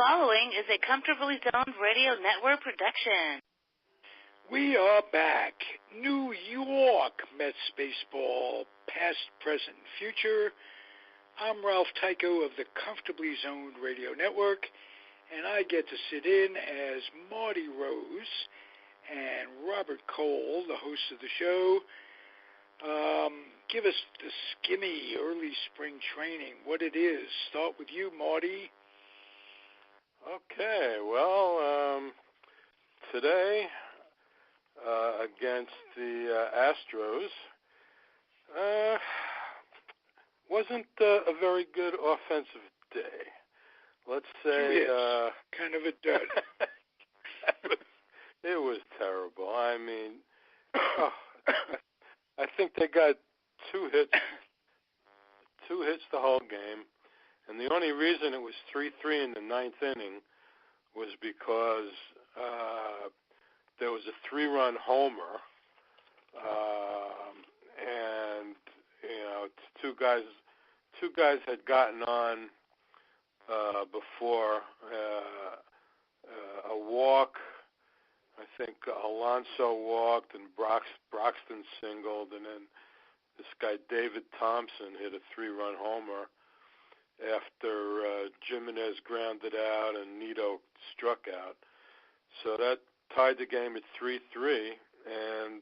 following is a Comfortably Zoned Radio Network production. We are back. New York Mets baseball, past, present, future. I'm Ralph Tycho of the Comfortably Zoned Radio Network, and I get to sit in as Marty Rose and Robert Cole, the host of the show. Give us the skinny early spring training, what it is. Start with you, Marty. Okay, well, today against the Astros wasn't a very good offensive day. Let's say kind of a dud. It was terrible. I mean, I think they got two hits the whole game. And the only reason it was 3-3 in the ninth inning was because there was a 3-run homer, and two guys had gotten on before a walk. I think Alonso walked and Broxton singled, and then this guy David Thompson hit a 3-run homer after Jimenez grounded out and Nito struck out. So that tied the game at 3-3, and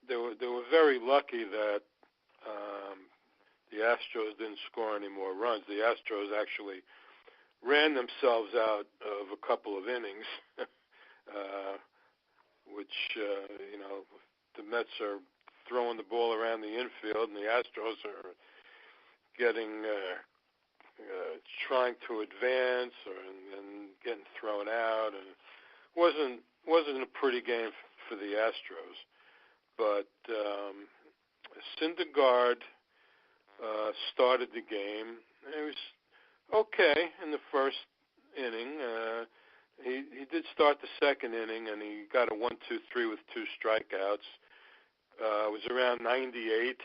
they were very lucky that the Astros didn't score any more runs. The Astros actually ran themselves out of a couple of innings, which, the Mets are throwing the ball around the infield, and the Astros are trying to advance and getting thrown out, and it wasn't a pretty game for the Astros. But Syndergaard started the game. It was okay in the first inning. He did start the second inning, and he got a 1-2-3 with 2 strikeouts. It was around 98.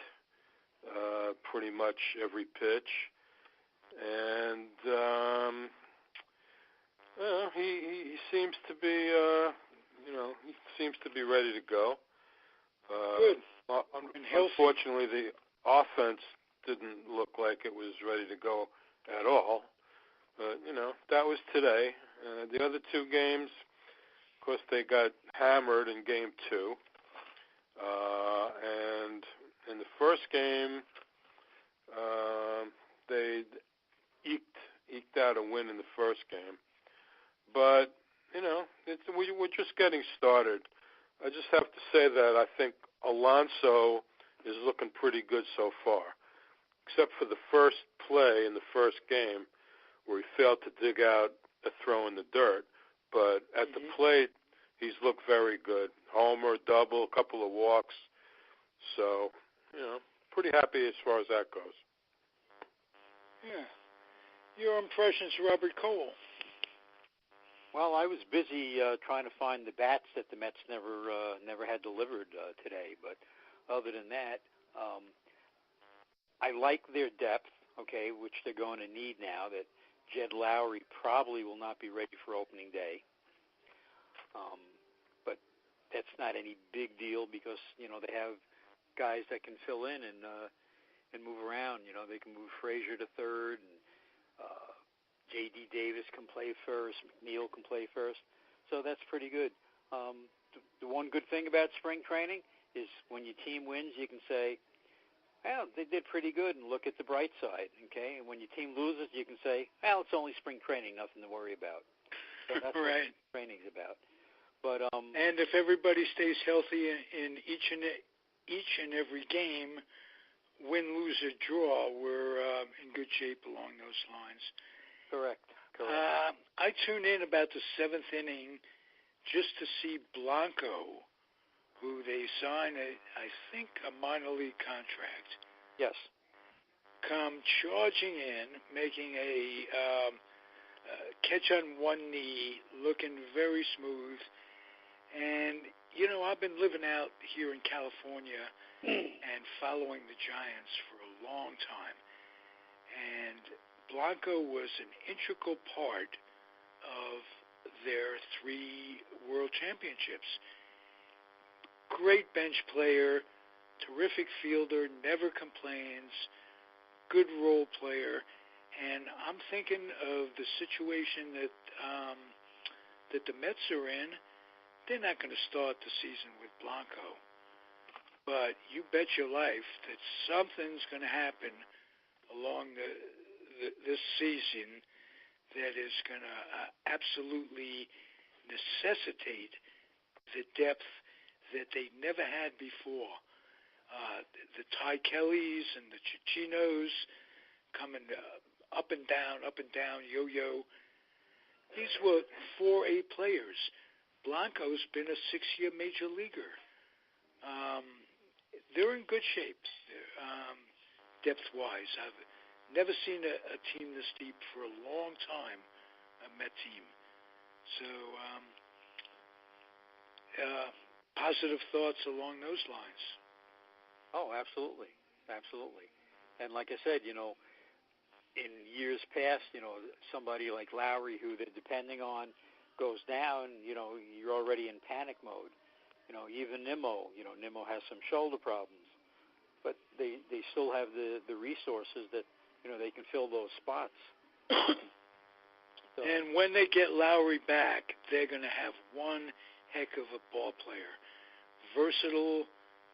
Pretty much every pitch, and he seems to be, he seems to be ready to go. Good. Unfortunately, the offense didn't look like it was ready to go at all. But that was today. The other two games, of course, they got hammered in Game 2, and in the first game, they eked out a win in the first game. But, we're just getting started. I just have to say that I think Alonso is looking pretty good so far, except for the first play in the first game where he failed to dig out a throw in the dirt. But at the plate, he's looked very good. Homer, double, a couple of walks. So, pretty happy as far as that goes. Yeah. Your impressions, Robert Cole? Well, I was busy trying to find the bats that the Mets never had delivered today. But other than that, I like their depth, which they're going to need now that Jed Lowry probably will not be ready for opening day. But that's not any big deal because, they have guys that can fill in and move around. They can move Frazier to third, and J.D. Davis can play first, McNeil can play first. So that's pretty good. The one good thing about spring training is when your team wins, you can say, well, they did pretty good, and look at the bright side, okay? And when your team loses, you can say, well, it's only spring training, nothing to worry about. So that's right. What spring training's about. But and if everybody stays healthy in each and every game, win, lose, or draw, we're in good shape along those lines. Correct. I tune in about the 7th inning just to see Blanco, who they signed, I think, a minor league contract. Yes. Come charging in, making a catch on one knee, looking very smooth. And, I've been living out here in California and following the Giants for a long time. And Blanco was an integral part of their 3 World Championships. Great bench player, terrific fielder, never complains, good role player, and I'm thinking of the situation that the Mets are in. They're not going to start the season with Blanco, but you bet your life that something's going to happen along this season that is going to absolutely necessitate the depth that they never had before. The Ty Kellys and the Chichinos coming up and down, yo-yo. These were 4A players. Blanco's been a 6-year major leaguer. They're in good shape, depth-wise. I've never seen a team this deep for a long time, a Met team. So, positive thoughts along those lines. Oh, absolutely. Absolutely. And like I said, in years past, somebody like Lowry, who they're depending on, goes down, you're already in panic mode. Even Nimmo, Nimmo has some shoulder problems, but they still have the resources that, they can fill those spots. So, and when they get Lowry back, they're going to have one heck of a ball player. Versatile,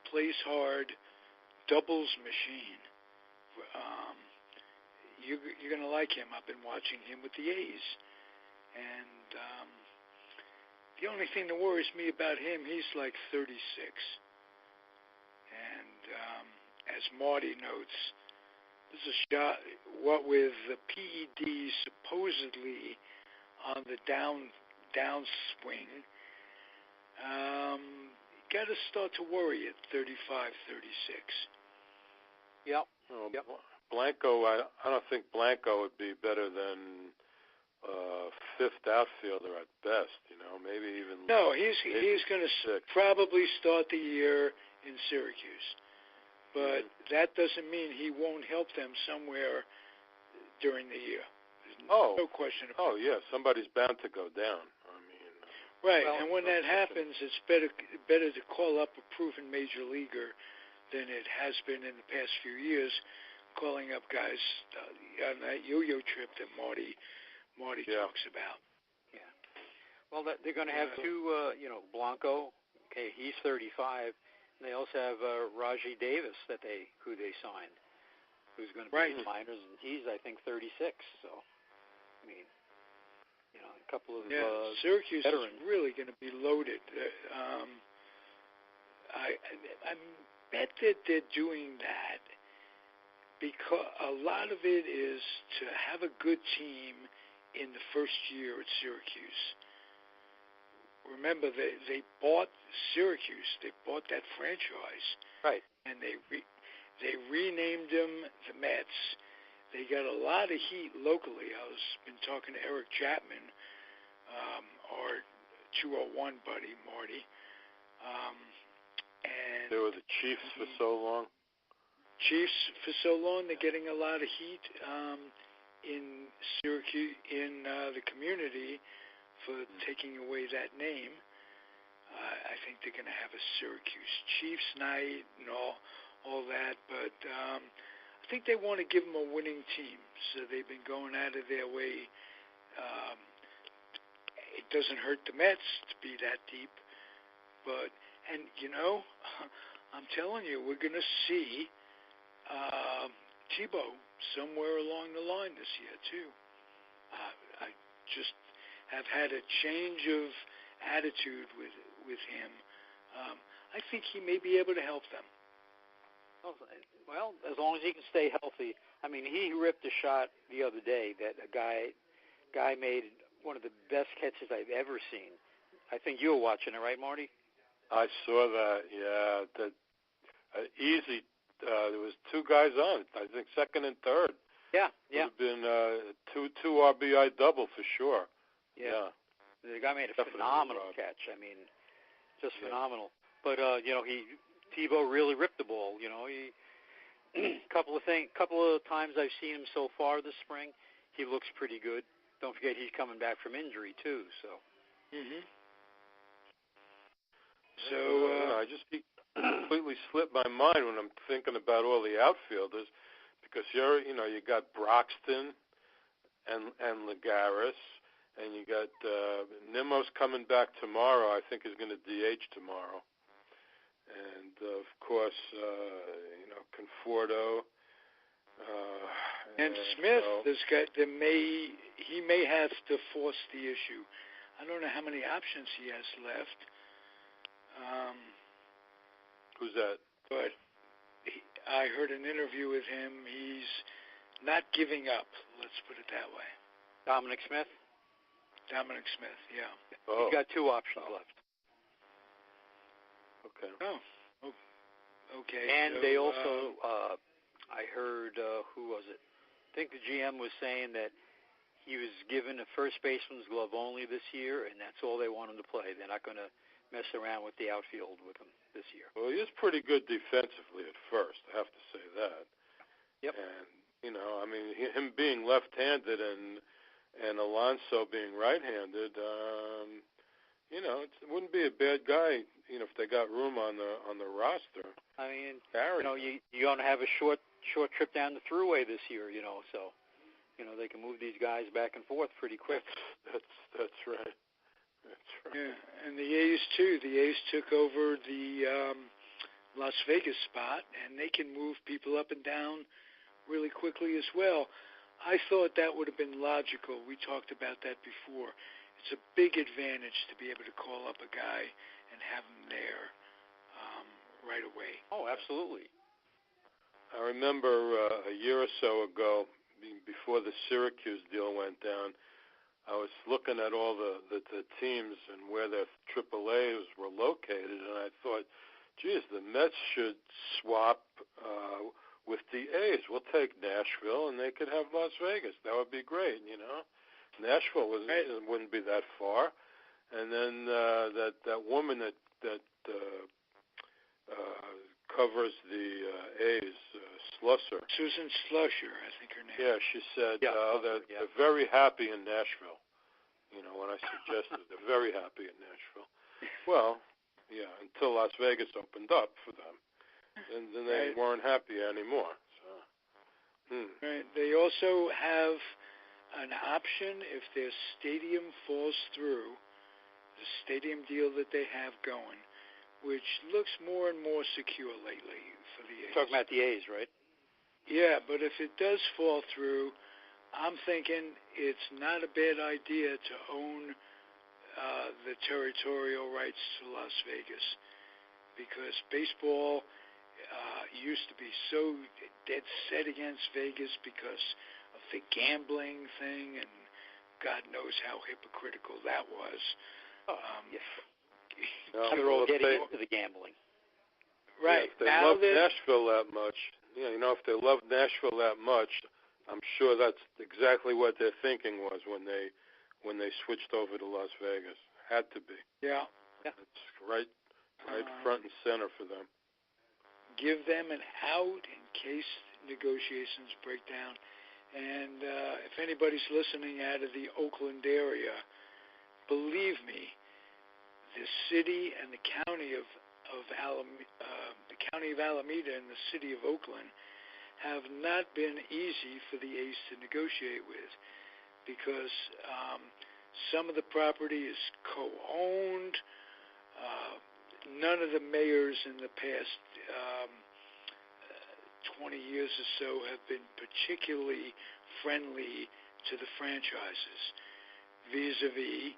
plays hard, doubles machine. You're going to like him. I've been watching him with the A's. And the only thing that worries me about him, he's like 36. And as Marty notes, this is a shot, what with the PEDs supposedly on the downswing, got to start to worry at 35, 36. Yep. Yep. Blanco, I don't think Blanco would be better than 5th outfielder at best. Maybe even. No, he's going to probably start the year in Syracuse, but that doesn't mean he won't help them somewhere during the year. No question about it. Oh yeah, somebody's bound to go down. Right, and when that happens, it's better to call up a proven major leaguer than it has been in the past few years, calling up guys on that yo-yo trip that Marty talks about. Yeah. Well, they're going to have two, Blanco. Okay, he's 35. And they also have Rajai Davis who they signed, who's going to be in the minors, and he's, I think, 36. So, I mean, a couple of Syracuse veterans. is really going to be loaded. I bet that they're doing that because a lot of it is to have a good team in the first year at Syracuse. Remember, they bought Syracuse. They bought that franchise. Right. And they renamed them the Mets. They got a lot of heat locally. I've been talking to Eric Chapman, our 201 buddy, Marty. And they were the Chiefs for so long. They're getting a lot of heat in Syracuse, in the community, for taking away that name. I think they're going to have a Syracuse Chiefs night and all that, but I think they want to give them a winning team, so they've been going out of their way. It doesn't hurt the Mets to be that deep, but, and I'm telling you, we're going to see Tebow somewhere along the line this year, too. I just have had a change of attitude with him. I think he may be able to help them. Well, as long as he can stay healthy. I mean, he ripped a shot the other day that a guy made one of the best catches I've ever seen. I think you were watching it, right, Marty? I saw that, yeah. Easy. There was 2 guys on it, I think second and third. Yeah. It would have been two RBI double for sure. Yeah. The guy made a phenomenal catch. I mean, just phenomenal. But Tebow really ripped the ball. He couple of times I've seen him so far this spring, he looks pretty good. Don't forget he's coming back from injury too. So. Mm-hmm. I just completely slipped my mind when I'm thinking about all the outfielders, because you got Broxton and Lagares, and you got Nimmo's coming back tomorrow. I think he's going to DH tomorrow, and of course Conforto. And Smith, he may have to force the issue. I don't know how many options he has left. Who's that? But I heard an interview with him. He's not giving up. Let's put it that way. Dominic Smith, yeah. He's got 2 options left. Okay. Oh, okay. And they also, I heard, who was it? I think the GM was saying that he was given a first baseman's glove only this year, and that's all they want him to play. They're not going to mess around with the outfield with him this year. Well, he is pretty good defensively at first, I have to say that. Yep. And, him being left-handed and Alonso being right-handed, it wouldn't be a bad guy, if they got room on the roster. I mean, you're going to have a short trip down the thruway this year, so, they can move these guys back and forth pretty quick. That's right. That's right. Yeah, and the A's too. The A's took over the Las Vegas spot, and they can move people up and down really quickly as well. I thought that would have been logical. We talked about that before. It's a big advantage to be able to call up a guy and have him there right away. Oh, absolutely. I remember a year or so ago, before the Syracuse deal went down, I was looking at all the teams and where their AAAs were located, and I thought, geez, the Mets should swap with the A's. We'll take Nashville, and they could have Las Vegas. That would be great, Nashville wouldn't be that far. And then that woman that covers the A's, Slusser. Susan Slusher, I think her name. Yeah, she said they're very happy in Nashville. When I suggested they're very happy in Nashville. Well, yeah, until Las Vegas opened up for them. And then they weren't happy anymore. So. Right. They also have an option if their stadium falls through, the stadium deal that they have going, which looks more and more secure lately for the A's. Talking about the A's, right? Yeah, but if it does fall through, I'm thinking it's not a bad idea to own the territorial rights to Las Vegas, because baseball used to be so dead set against Vegas because of the gambling thing, and God knows how hypocritical that was. Yes. They're all getting into the gambling. Right. Yeah, if they love Nashville that much, if they love Nashville that much, I'm sure that's exactly what their thinking was when they switched over to Las Vegas. Had to be. Yeah. It's right front and center for them. Give them an out in case negotiations break down. And if anybody's listening out of the Oakland area, believe me, the city and the county of Alameda and the city of Oakland have not been easy for the A's to negotiate with, because some of the property is co-owned. None of the mayors in the past 20 years or so have been particularly friendly to the franchises. Vis-a-vis,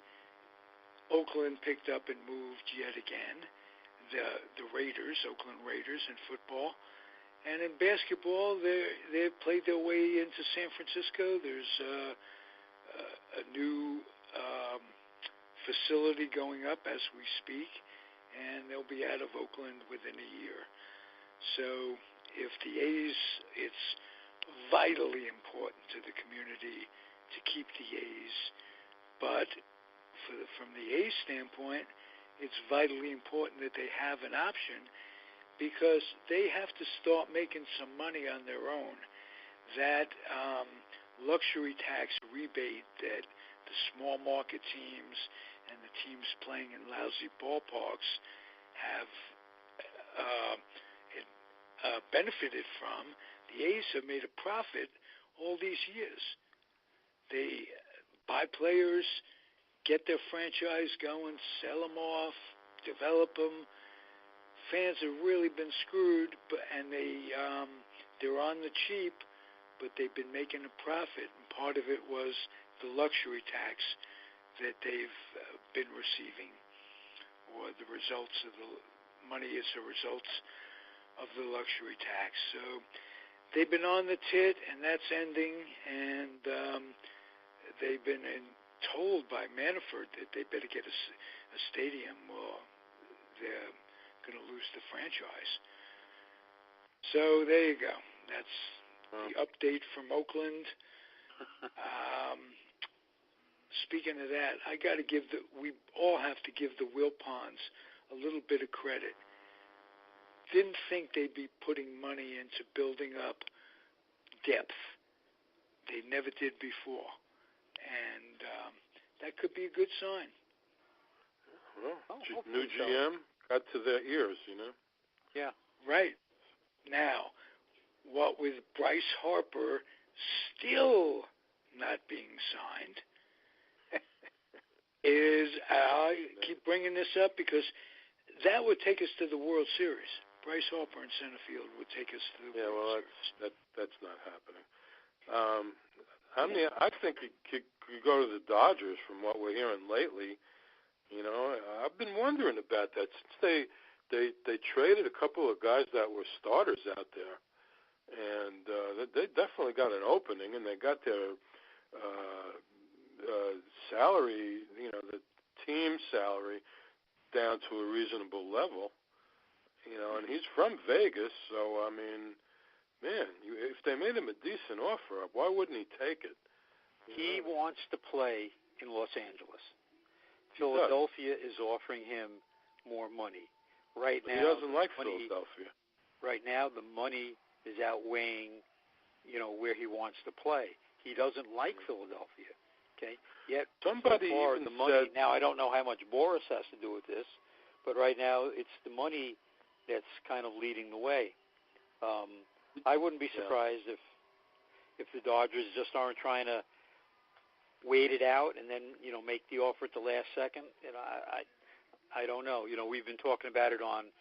Oakland picked up and moved yet again the Raiders, Oakland Raiders in football. And in basketball, they've played their way into San Francisco. There's a new facility going up as we speak, and they'll be out of Oakland within a year. So if the A's, it's vitally important to the community to keep the A's. But from the A's standpoint, it's vitally important that they have an option, because they have to start making some money on their own. That luxury tax rebate that the small market teams and the teams playing in lousy ballparks have benefited from. The A's have made a profit all these years. They buy players, get their franchise going, sell them off, develop them. Fans have really been screwed, and they're on the cheap, but they've been making a profit. And part of it was the luxury tax that they've been receiving, or the results of the money as a result of the luxury tax. So they've been on the tit, and that's ending, and they've been told by Manafort that they better get a stadium or they're going to lose the franchise. So there you go. That's the update from Oakland. Speaking of that, we all have to give the Wilpons a little bit of credit. Didn't think they'd be putting money into building up depth. They never did before. And that could be a good sign. Well, new GM got to their ears, Yeah. Right. Now, what with Bryce Harper still not being signed is, I keep bringing this up because that would take us to the World Series. Bryce Harper in center field would take us to the World Series. That's not happening. I think he could go to the Dodgers from what we're hearing lately. I've been wondering about that since they traded a couple of guys that were starters out there, and they definitely got an opening, and they got their salary, the team salary, down to a reasonable level. And he's from Vegas, so I mean, man, if they made him a decent offer, why wouldn't he take it? He wants to play in Los Angeles. Philadelphia is offering him more money. Right now, he doesn't like Philadelphia. Right now, the money is outweighing, where he wants to play. He doesn't like Philadelphia. Okay. Yet somebody so far, even the money. Said, now, I don't know how much Boris has to do with this, but right now it's the money that's kind of leading the way. I wouldn't be surprised if the Dodgers just aren't trying to wait it out and then make the offer at the last second. I don't know. We've been talking about it on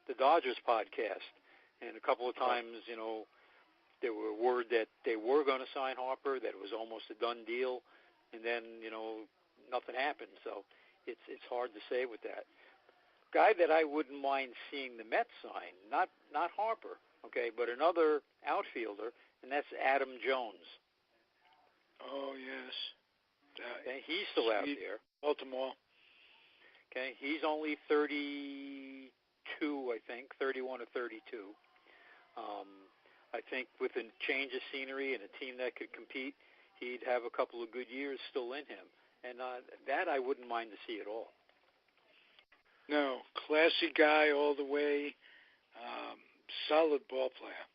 the Dodgers podcast, and a couple of times there were word that they were going to sign Harper, that it was almost a done deal, and then nothing happened. So it's hard to say with that. Guy that I wouldn't mind seeing the Mets sign, not Harper, okay, but another outfielder, and that's Adam Jones. Oh, yes. Okay, he's still out there. Baltimore. Okay, he's only 32, I think, 31 or 32. I think with a change of scenery and a team that could compete, he'd have a couple of good years still in him. And that I wouldn't mind to see at all. No, classy guy all the way, solid ball player.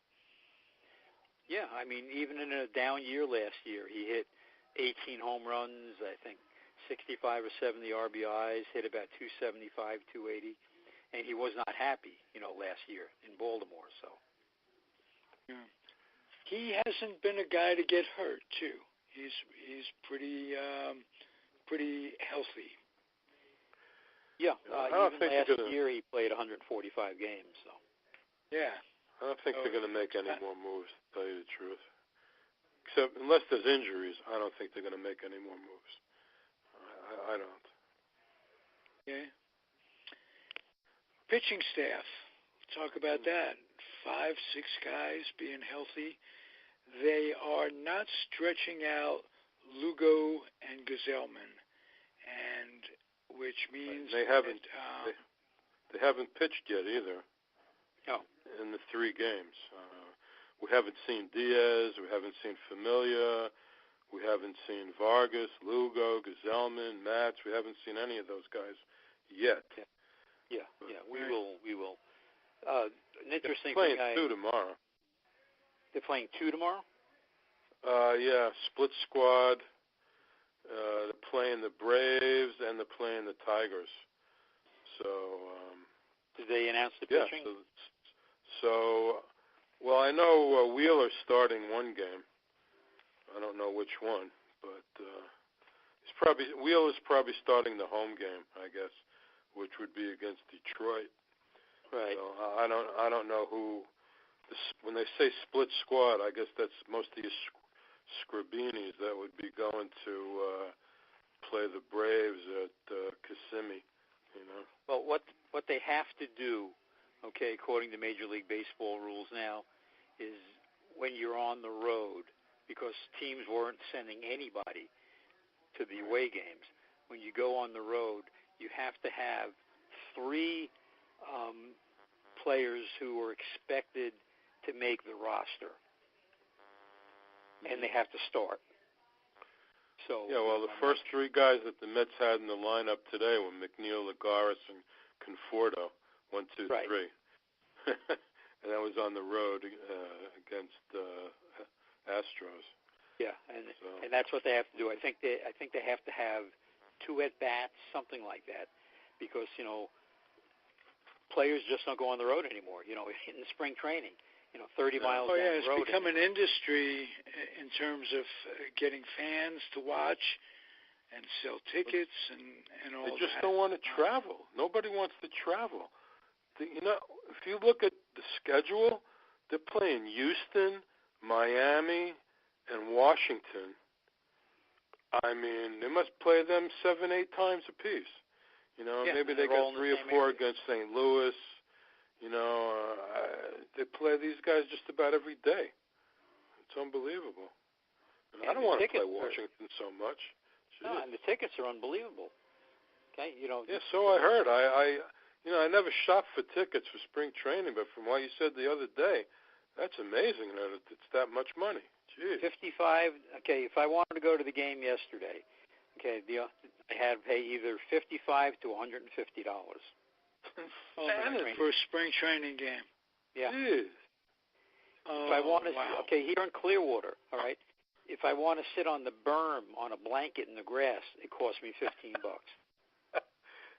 Yeah, I mean, even in a down year last year, he hit 18 home runs, I think 65 or 70 RBIs, hit about 275, 280, and he was not happy, last year in Baltimore. So, yeah. He hasn't been a guy to get hurt too. He's pretty healthy. Yeah, even last year he played 145 games. So, yeah, I don't think they're going to make any more moves, to tell you the truth. Except, unless there's injuries, I don't think they're going to make any more moves. I don't. Okay. Pitching staff. Talk about that. 5, 6 guys being healthy. They are not stretching out Lugo and Gazelman, and which means they haven't pitched yet either. No. In the 3 games. We haven't seen Diaz. We haven't seen Familia. We haven't seen Vargas, Lugo, Gazelman, Mats. We haven't seen any of those guys yet. Yeah. We will. An interesting thing. They're playing 2 tomorrow. They're playing 2 tomorrow? Yeah, split squad. They're playing the Braves and they're playing the Tigers. So, did they announce the yeah, pitching? Well, I know Wheeler's starting one game. I don't know which one, but Wheeler's probably starting the home game, I guess, which would be against Detroit. Right. So I don't know who. When they say split squad, I guess that's most of these Scribinis that would be going to play the Braves at Kissimmee. You know. Well, what they have to do, okay, according to Major League Baseball rules now, is when you're on the road, because teams weren't sending anybody to the away games. When you go on the road, you have to have 3 players who are expected to make the roster, and they have to start. So yeah, well, the first 3 guys that the Mets had in the lineup today were McNeil, Lagares, and Conforto. 1, 2, 3. Right. And that was on the road against Astros. Yeah, and that's what they have to do. I think they have to have 2 at bats, something like that, because players just don't go on the road anymore. In spring training, 30 miles down the road. It's become an industry in terms of getting fans to watch and sell tickets and all that. They just don't want to travel. Nobody wants to travel. If you look at the schedule, they're playing Houston, Miami, and Washington. I mean, they must play them 7, 8 times apiece. Maybe they get 3 or 4 against St. Louis. They play these guys just about every day. It's unbelievable. I don't want to play Washington so much. Jeez. No, and the tickets are unbelievable. Okay, Yeah, so I heard. I never shopped for tickets for spring training, but from what you said the other day, that's amazing that it's that much money. Jeez. 55. Okay, if I wanted to go to the game yesterday, okay, I had to pay either $55 to $150. For a spring training game. Yeah. Jeez. If I want to, okay, here in Clearwater, all right. If I want to sit on the berm on a blanket in the grass, it costs me $15.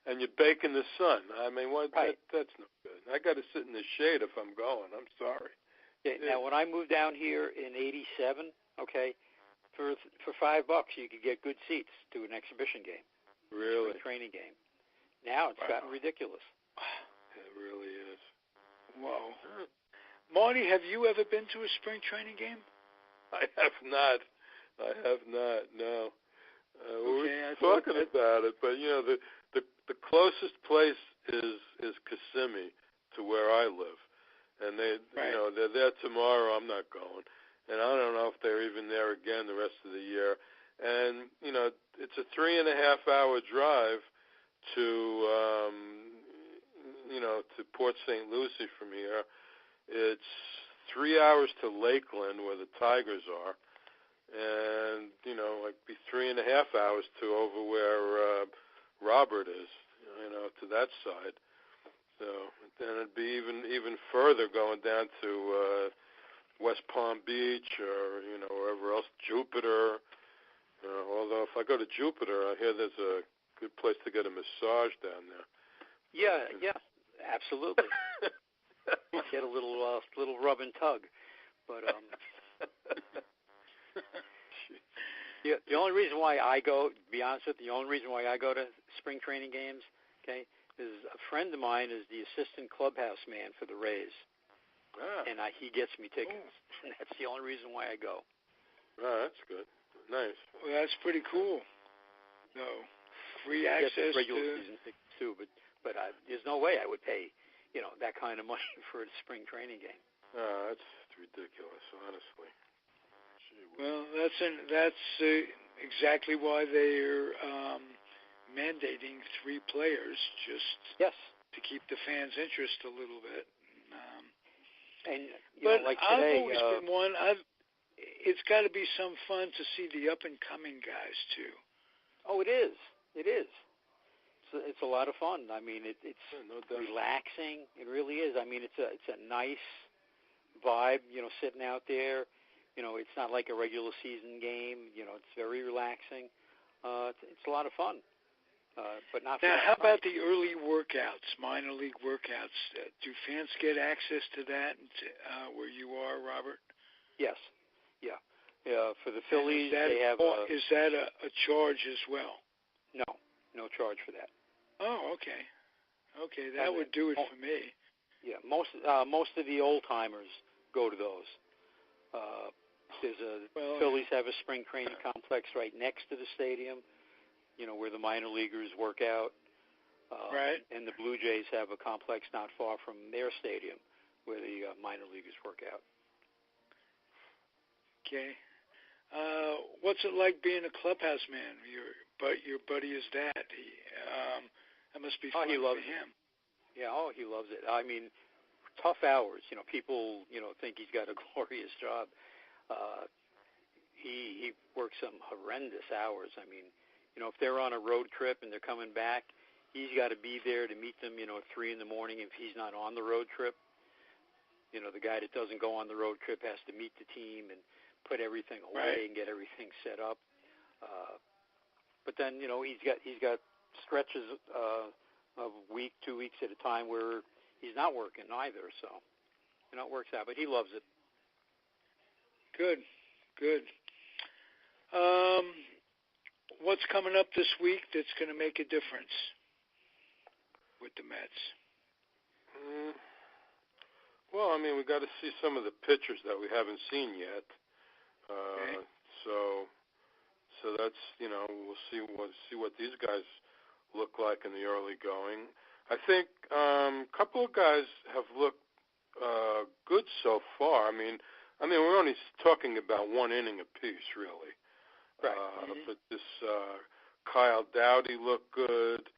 And you bake in the sun. I mean, right. That's no good. I got to sit in the shade if I'm going. I'm sorry. Yeah, now, when I moved down here in '87, okay, for $5 you could get good seats to an exhibition game. Really? A training game. Now it's gotten ridiculous. It really is. Whoa. Marty, have you ever been to a spring training game? I have not. No. We were talking about it, but the closest place is Kissimmee to where I live, and they're there tomorrow. I'm not going, and I don't know if they're even there again the rest of the year. And it's a 3.5-hour drive to to Port St. Lucie from here. It's 3 hours to Lakeland where the Tigers are, and like be 3.5 hours to over where Robert is, to that side. So then it'd be even further going down to West Palm Beach or wherever else, Jupiter. Although if I go to Jupiter, I hear there's a good place to get a massage down there. Yeah, absolutely. Get a little rub and tug, but the only reason why I go, to be honest with you, the only reason why I go to spring training games, okay, is a friend of mine is the assistant clubhouse man for the Rays, and he gets me tickets, and that's the only reason why I go. Oh, that's good. Nice. Well, that's pretty cool. No, free access regular season tickets too, but there's no way I would pay that kind of money for a spring training game. Oh, that's ridiculous, honestly. Well, that's exactly why they're mandating 3 players, just to keep the fans' interest a little bit. But like I've today, always been one. It's got to be some fun to see the up-and-coming guys too. Oh, it is. It's a lot of fun. I mean, it's relaxing. It really is. I mean, it's a nice vibe, sitting out there It's not like a regular season game. It's very relaxing. It's a lot of fun. But not. Now, how about the early workouts, minor league workouts? Do fans get access to that where you are, Robert? Yes. Yeah. For the Phillies, they have. Is that a charge as well? No charge for that. Oh, okay. Okay, that would do it for me. Yeah, most of the old timers go to those. Phillies have a spring training complex right next to the stadium, where the minor leaguers work out. Right. And the Blue Jays have a complex not far from their stadium where the minor leaguers work out. Okay. What's it like being a clubhouse man? Your buddy is that. That must be fun for him. Yeah, he loves it. I mean, tough hours. People, think he's got a glorious job. He works some horrendous hours. I mean, if they're on a road trip and they're coming back, he's got to be there to meet them, at 3 a.m. if he's not on the road trip. The guy that doesn't go on the road trip has to meet the team and put everything away and get everything set up. But then, he's got stretches of a week, 2 weeks at a time where he's not working either. So, it works out. But he loves it. Good. What's coming up this week that's going to make a difference with the Mets? Well, I mean, we got to see some of the pitchers that we haven't seen yet. So that's we'll see what these guys look like in the early going. I think a couple of guys have looked good so far. I mean, we're only talking about 1 inning apiece, really. Right. But this Kyle Dowdy looked good.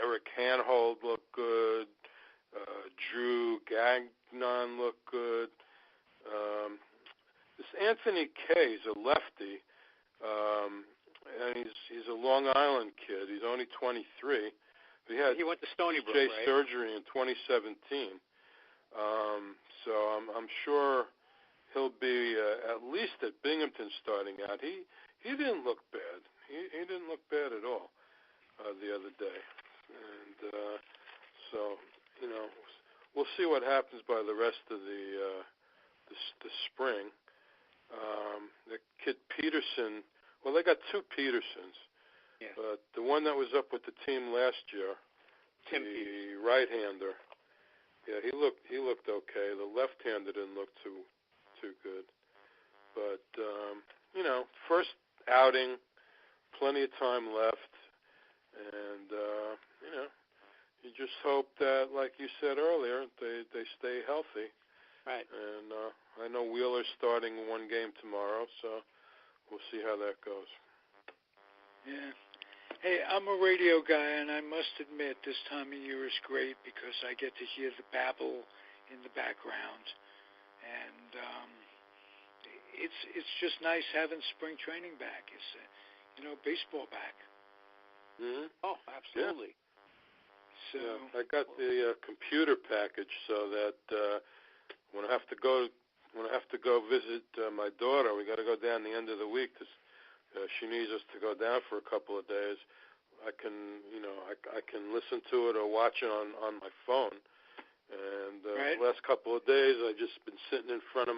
Eric Hanhold looked good. Drew Gagnon looked good. This Anthony Kay is a lefty, and he's a Long Island kid. He's only 23. He went to Stony Brook, right? surgery in 2017. So I'm sure he'll be at least at Binghamton starting out. He didn't look bad. He didn't look bad at all the other day. And so we'll see what happens by the rest of the spring. The kid Peterson. Well, they got 2 Petersons. Yeah. But the one that was up with the team last year, the right-hander. Yeah, he looked okay. The left-hander didn't look too good. But first outing, plenty of time left, and you just hope that, like you said earlier, they stay healthy. Right. And I know Wheeler's starting 1 game tomorrow, so we'll see how that goes. Yeah. Hey, I'm a radio guy, and I must admit this time of year is great because I get to hear the babble in the background, and it's just nice having spring training back. It's baseball back. Mm-hmm. Oh, absolutely. Yeah. So yeah, I got the computer package so that when I have to go visit my daughter, we got to go down the end of the week. She needs us to go down for a couple of days. I can listen to it or watch it on my phone. And the last couple of days, I've just been sitting in front of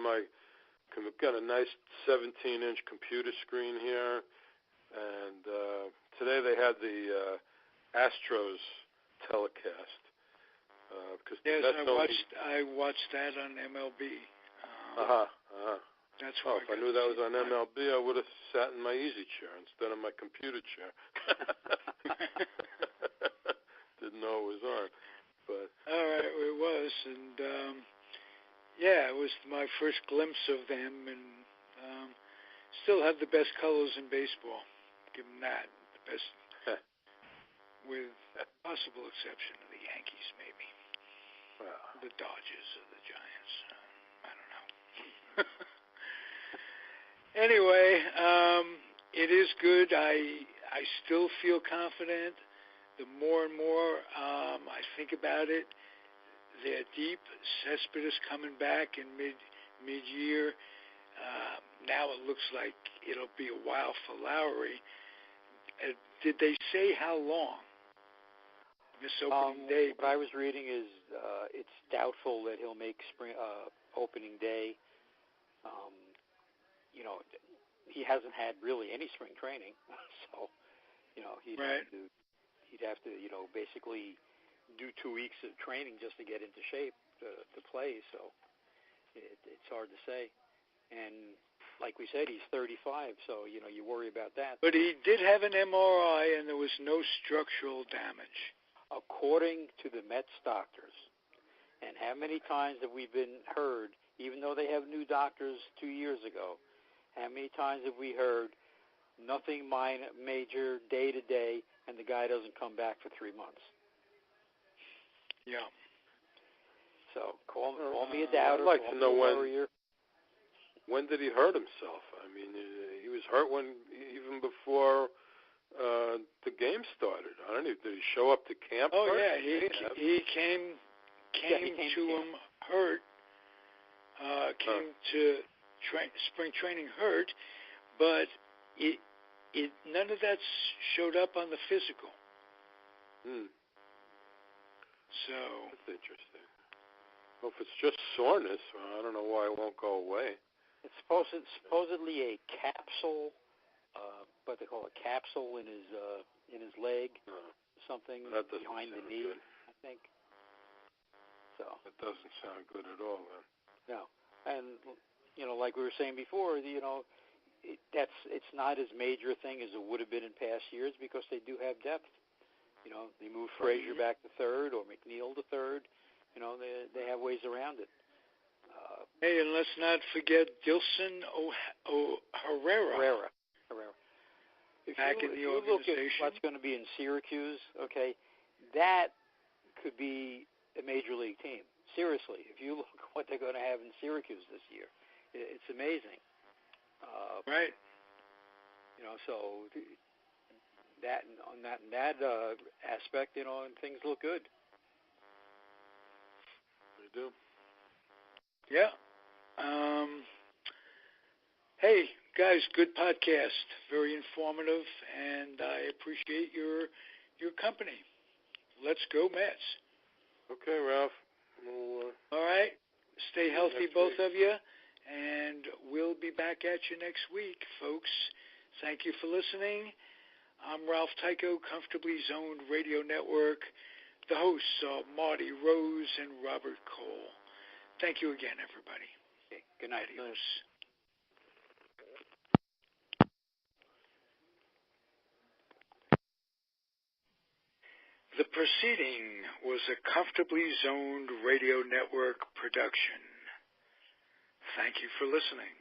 got a nice 17-inch computer screen here. And today they had the Astros telecast. Yes, I watched that on MLB. That's why. If I knew that was on MLB, I would have sat in my easy chair instead of my computer chair. Didn't know it was on, but all right, it was, and it was my first glimpse of them, and still have the best colors in baseball. Give them that, the best, with possible exception of the Yankees, maybe, the Dodgers or the Giants. I don't know. Anyway, it is good. I still feel confident. The more and more I think about it, They're deep. Cespedes coming back in mid-year. Now it looks like it'll be a while for Lowry. Did they say how long? This opening day. What I was reading is it's doubtful that he'll make spring opening day. He hasn't had really any spring training, so he'd have to basically do 2 weeks of training just to get into shape to play. So it's hard to say. And like we said, he's 35, so you worry about that. But he did have an MRI, and there was no structural damage, according to the Mets doctors. And how many times have we been heard, even though they have new doctors 2 years ago, how many times have we heard nothing major day to day, and the guy doesn't come back for 3 months? Yeah. So call me a doubter. I'd like to know warrior. When did he hurt himself? I mean, he was hurt even before the game started. I don't know. Did he show up to camp? Oh first? yeah, he came to him hurt. Came to spring training hurt, but it none of that showed up on the physical. So that's interesting. Well, if it's just soreness, I don't know why it won't go away. It's supposedly a capsule, what they call a capsule in his leg, something behind the knee, good. I think. So that doesn't sound good at all, then. No, and like we were saying before, it's not as major a thing as it would have been in past years because they do have depth. They move Frazier back to third or McNeil to third. They have ways around it. Hey, and let's not forget Dilson Herrera. Back in the organization. Look at what's going to be in Syracuse, okay, that could be a major league team. Seriously, if you look at what they're going to have in Syracuse this year, it's amazing. Right. So that on that aspect, and things look good. They do. Yeah. Hey, guys, good podcast. Very informative, and I appreciate your company. Let's go, Mets. Okay, Ralph. All right. Stay healthy, both of you, and we'll be back at you next week, folks. Thank you for listening. I'm Ralph Tycho, Comfortably Zoned Radio Network. The hosts are Marty Rose and Robert Cole. Thank you again, everybody. Okay. Good night. Adios. The proceeding was a Comfortably Zoned Radio Network production. Thank you for listening.